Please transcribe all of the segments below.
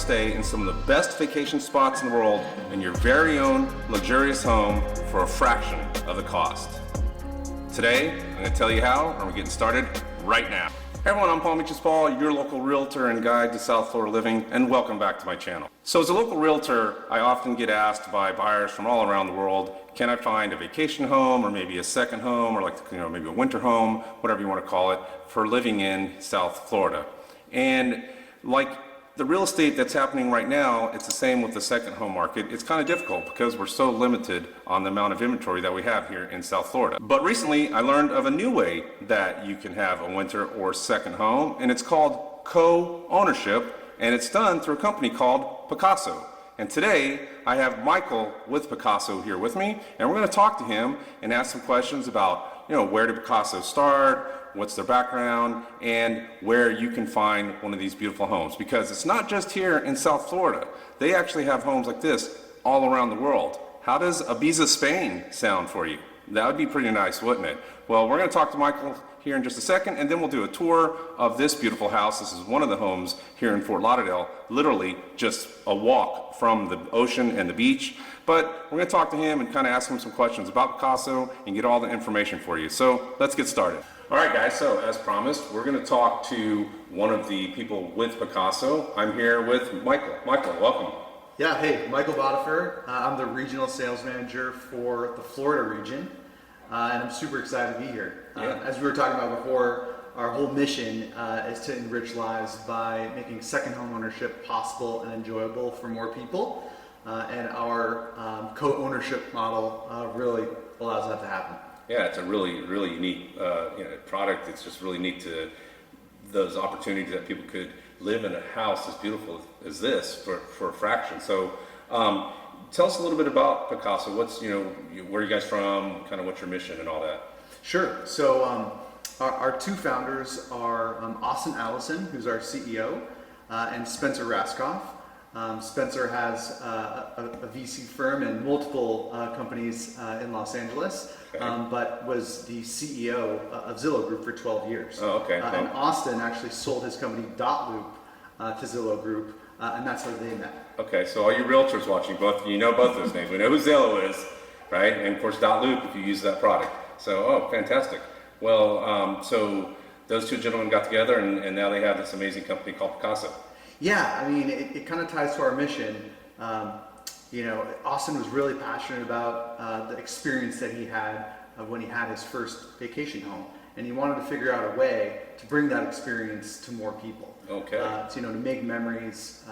stay in some of the best vacation spots in the world in your very own luxurious home for a fraction of the cost. Today, I'm going to tell you how, and we're getting started right now. Hey everyone, I'm Paul, your local realtor and guide to South Florida living, and welcome back to my channel. So as a local realtor, I often get asked by buyers from all around the world, can I find a vacation home or maybe a second home or maybe a winter home, whatever you want to call it, for living in South Florida. And like the real estate that's happening right now, it's the same with the second home market. It's kind of difficult because we're so limited on the amount of inventory that we have here in South Florida. But recently I learned of a new way that you can have a winter or second home, and it's called co-ownership, and it's done through a company called Pacaso. And today I have Michael with Pacaso here with me, and we're going to talk to him and ask some questions about, where did Pacaso start? What's their background, and where you can find one of these beautiful homes. Because it's not just here in South Florida. They actually have homes like this all around the world. How does Ibiza, Spain sound for you? That would be pretty nice, wouldn't it? Well, we're going to talk to Michael here in just a second, and then we'll do a tour of this beautiful house. This is one of the homes here in Fort Lauderdale, literally just a walk from the ocean and the beach. But we're going to talk to him and kind of ask him some questions about Pacaso and get all the information for you. So let's get started. All right, guys, so as promised, we're going to talk to one of the people with Pacaso. I'm here with Michael. Michael, welcome. Yeah, hey, Michael Botifer. I'm the regional sales manager for the Florida region, and I'm super excited to be here. As we were talking about before, our whole mission is to enrich lives by making second home ownership possible and enjoyable for more people, and our co-ownership model really allows that to happen. Yeah, it's a really, really unique product. It's just really neat to those opportunities that people could live in a house as beautiful as this for a fraction. So tell us a little bit about Pacaso. What's, where are you guys from, kind of what's your mission and all that? Sure. So our two founders are Austin Allison, who's our CEO, and Spencer Raskoff. Spencer has a VC firm and multiple companies in Los Angeles, but was the CEO of Zillow Group for 12 years. Oh, okay. And Austin actually sold his company Dotloop to Zillow Group, and that's how they met. Okay, so all you realtors watching, both those names. We know who Zillow is, right? And of course Dotloop if you use that product. So, fantastic. Well, so those two gentlemen got together and now they have this amazing company called Pacaso. Yeah, I mean, it kind of ties to our mission. Austin was really passionate about the experience that he had when he had his first vacation home, and he wanted to figure out a way to bring that experience to more people. Okay. To make memories,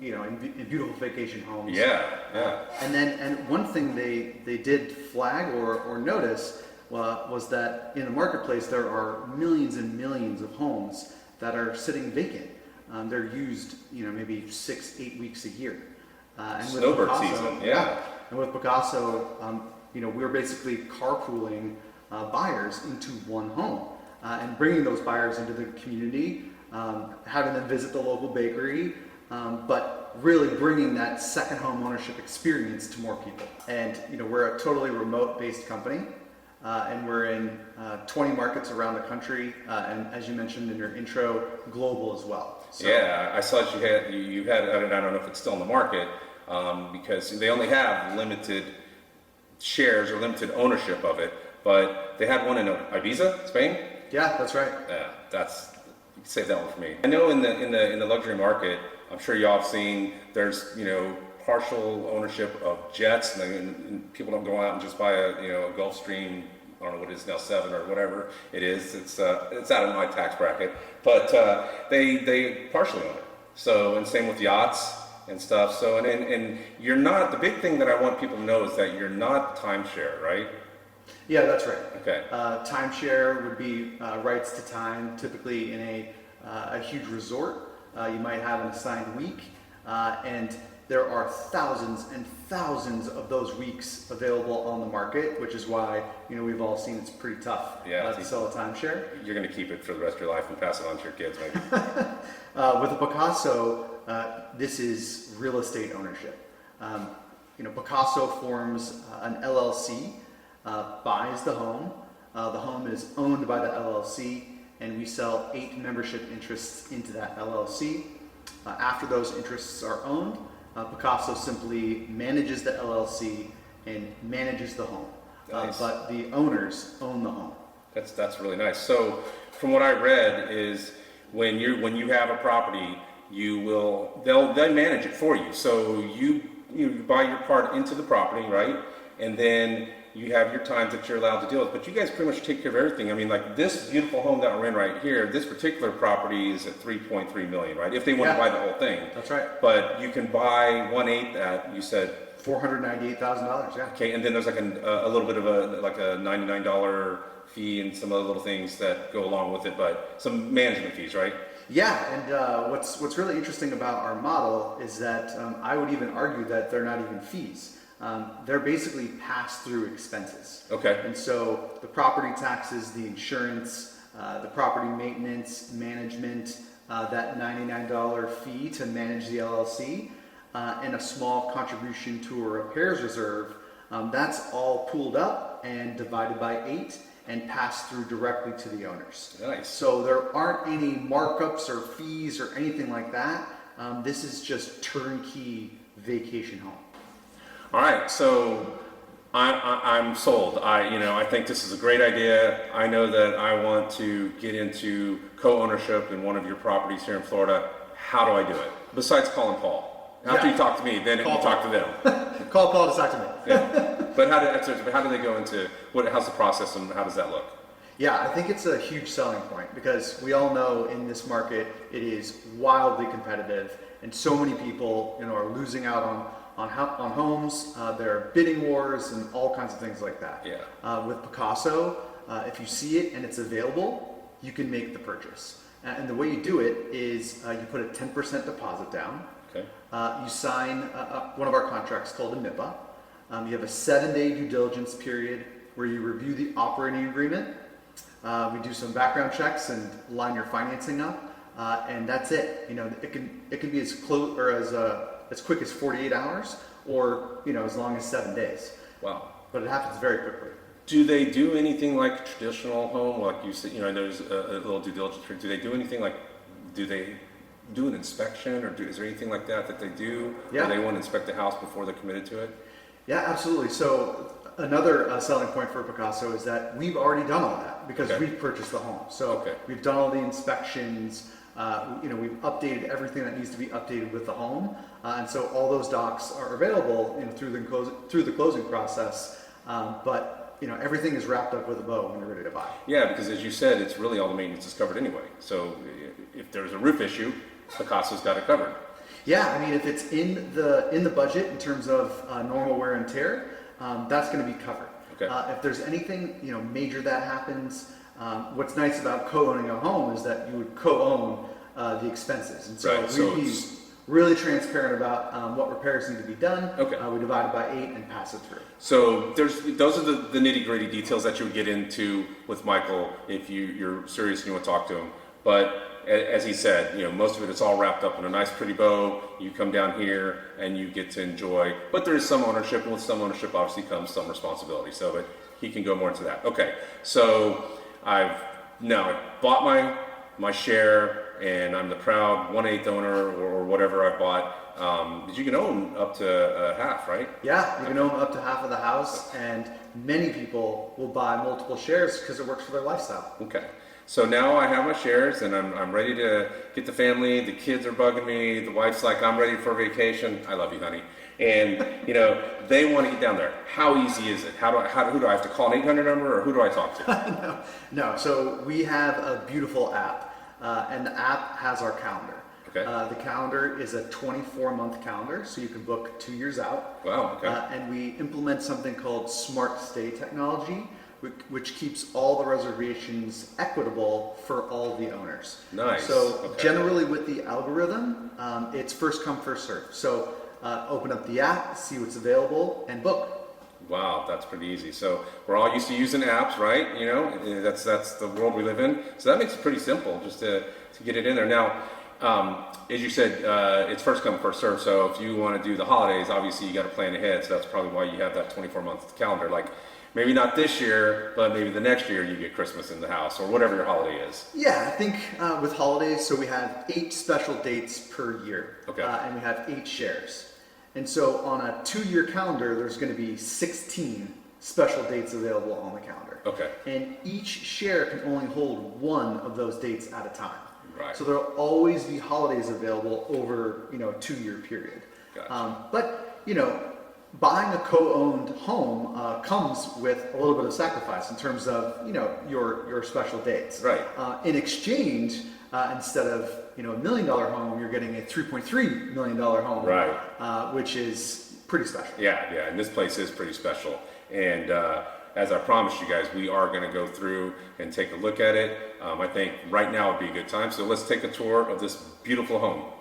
in beautiful vacation homes. Yeah. And one thing they did flag or notice was that in the marketplace there are millions and millions of homes that are sitting vacant. They're used, maybe 6-8 weeks a year. And with Snowbird Pacaso, season, yeah. And with Pacaso, we're basically carpooling buyers into one home and bringing those buyers into the community, having them visit the local bakery, but really bringing that second home ownership experience to more people. And we're a totally remote-based company. And we're in 20 markets around the country, and as you mentioned in your intro, global as well. So, yeah, I saw that you had, I don't know if it's still in the market, because they only have limited shares or limited ownership of it, but they had one in Ibiza, Spain? Yeah, that's right. Yeah, you can save that one for me. I know in the luxury market, I'm sure y'all have seen, there's, partial ownership of jets, and people don't go out and just buy a Gulfstream, I don't know what it is now, 7 or whatever it is. It's out of my tax bracket, but they partially own it. So, and same with yachts and stuff. So, and you're not, the big thing that I want people to know is that you're not timeshare, right? Yeah, that's right. Okay. Timeshare would be rights to time, typically in a huge resort. You might have an assigned week, and there are thousands and thousands of those weeks available on the market, which is why we've all seen it's pretty tough to sell a timeshare. You're going to keep it for the rest of your life and pass it on to your kids, maybe. With a Pacaso, this is real estate ownership. Pacaso forms an LLC, buys the home. The home is owned by the LLC, and we sell 8 membership interests into that LLC. After those interests are owned, Pacaso simply manages the LLC and manages the home. Nice. But the owners own the home. That's really nice. So from what I read is when you have a property, they'll manage it for you. So you buy your part into the property, right? And then you have your times that you're allowed to deal with. But you guys pretty much take care of everything. I mean, like this beautiful home that we're in right here, this particular property is at 3.3 million, right? If they want to buy the whole thing. That's right. But you can buy 1/8 at, you said, $498,000. Yeah. okay, and then there's like a little bit of a $99 fee and some other little things that go along with it, but some management fees, right? Yeah, and what's really interesting about our model is that I would even argue that they're not even fees. They're basically pass-through expenses. Okay. And so the property taxes, the insurance, the property maintenance, management, that $99 fee to manage the LLC, and a small contribution to a repairs reserve, that's all pooled up and divided by 8 and passed through directly to the owners. Nice. So there aren't any markups or fees or anything like that. This is just turnkey vacation home. All right, so I'm sold. I think this is a great idea. I know that I want to get into co-ownership in one of your properties here in Florida. How do I do it? Besides calling Paul. After you talk to me, then you talk to them. Call Paul to talk to me. Yeah. But how do they go into how's the process and how does that look? Yeah, I think it's a huge selling point because we all know in this market it is wildly competitive, and so many people are losing out on homes. There are bidding wars and all kinds of things like that. Yeah. With Pacaso, if you see it and it's available, you can make the purchase. And the way you do it is you put a 10% deposit down. Okay. You sign one of our contracts called a NIPA. You have a 7-day due diligence period where you review the operating agreement. We do some background checks and line your financing up, and that's it. It can be as close or as quick as 48 hours, or as long as 7 days. Wow. But it happens very quickly. Do they do anything like a traditional home, like you said? There's a little due diligence period. Do they do anything like? Do they do an inspection, or is there anything like that they do? Yeah. Or they want to inspect the house before they're committed to it? Yeah, absolutely. So another selling point for Pacaso is that we've already done all that because we've purchased the home. So we've done all the inspections. We've updated everything that needs to be updated with the home, and so all those docs are available through the closing process. But everything is wrapped up with a bow when you're ready to buy. Yeah, because as you said, it's really all the maintenance is covered anyway. So if there's a roof issue, Pacaso's got it covered. Yeah, I mean, if it's in the budget in terms of normal wear and tear, that's going to be covered. Okay. If there's anything major that happens, what's nice about co-owning a home is that you would co-own the expenses, and so we'd be really transparent about what repairs need to be done. Okay. We divide it by 8 and pass it through. So those are the nitty-gritty details that you would get into with Michael if you're serious and you want to talk to him. But as he said, most of it's all wrapped up in a nice pretty bow. You come down here and you get to enjoy, but there is some ownership, and with some ownership obviously comes some responsibility. So but he can go more into that. Okay, so I've now bought my share, and I'm the proud 1/8 owner or whatever I bought. You can own up to half, right? Yeah, you can own up to half of the house, and many people will buy multiple shares because it works for their lifestyle. Okay. So now I have my shares, and I'm ready to get the family. The kids are bugging me. The wife's like, I'm ready for a vacation. I love you, honey. And they want to get down there. How easy is it? Who do I have to call an 800 number, or who do I talk to? No. So we have a beautiful app, and the app has our calendar. Okay. The calendar is a 24-month calendar, so you can book 2 years out. Wow. Okay. And we implement something called Smart Stay technology, which keeps all the reservations equitable for all the owners. Nice. So generally with the algorithm, it's first come, first serve. So open up the app, see what's available, and book. Wow, that's pretty easy. So we're all used to using apps, right? That's the world we live in. So that makes it pretty simple just to get it in there. Now, as you said, it's first come, first serve. So if you want to do the holidays, obviously you got to plan ahead. So that's probably why you have that 24-month calendar. Like, maybe not this year, but maybe the next year you get Christmas in the house or whatever your holiday is. Yeah, I think with holidays, so we have 8 special dates per year. Okay. And we have 8 shares. And so on a 2-year calendar, there's going to be 16 special dates available on the calendar. Okay. And each share can only hold one of those dates at a time. Right. So there'll always be holidays available over, a 2-year period. Gotcha. But, buying a co-owned home comes with a little bit of sacrifice in terms of, your special dates. Right. In exchange, instead of, $1 million home, you're getting a $3.3 million home. Right. Which is pretty special. Yeah, and this place is pretty special. And as I promised you guys, we are going to go through and take a look at it. I think right now would be a good time. So let's take a tour of this beautiful home.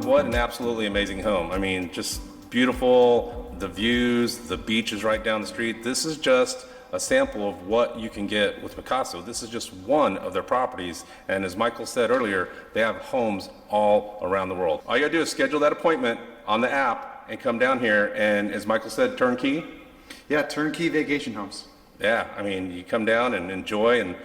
What an absolutely amazing home. I mean, just beautiful, the views, the beach is right down the street. This is just a sample of what you can get with Pacaso. This is just one of their properties, and as Michael said earlier, they have homes all around the world. All you gotta do is schedule that appointment on the app and come down here, and as Michael said, turnkey. Yeah, turnkey vacation homes. Yeah, I mean, you come down and enjoy and,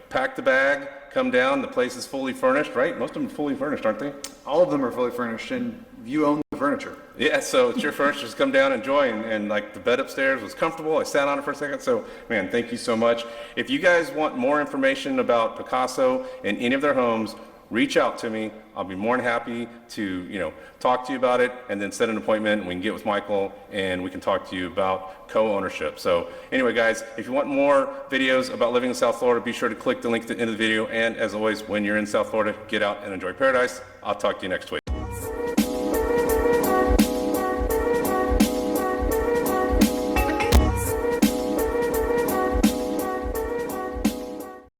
pack the bag, come down, the place is fully furnished, right? Most of them are fully furnished, aren't they? All of them are fully furnished, and you own the furniture. Yeah, so it's your furniture, just come down, enjoy, and like the bed upstairs was comfortable. I sat on it for a second, so man, thank you so much. If you guys want more information about Pacaso and any of their homes, reach out to me. I'll be more than happy to, talk to you about it and then set an appointment and we can get with Michael and we can talk to you about co-ownership. So anyway, guys, if you want more videos about living in South Florida, be sure to click the link at the end of the video. And as always, when you're in South Florida, get out and enjoy paradise. I'll talk to you next week.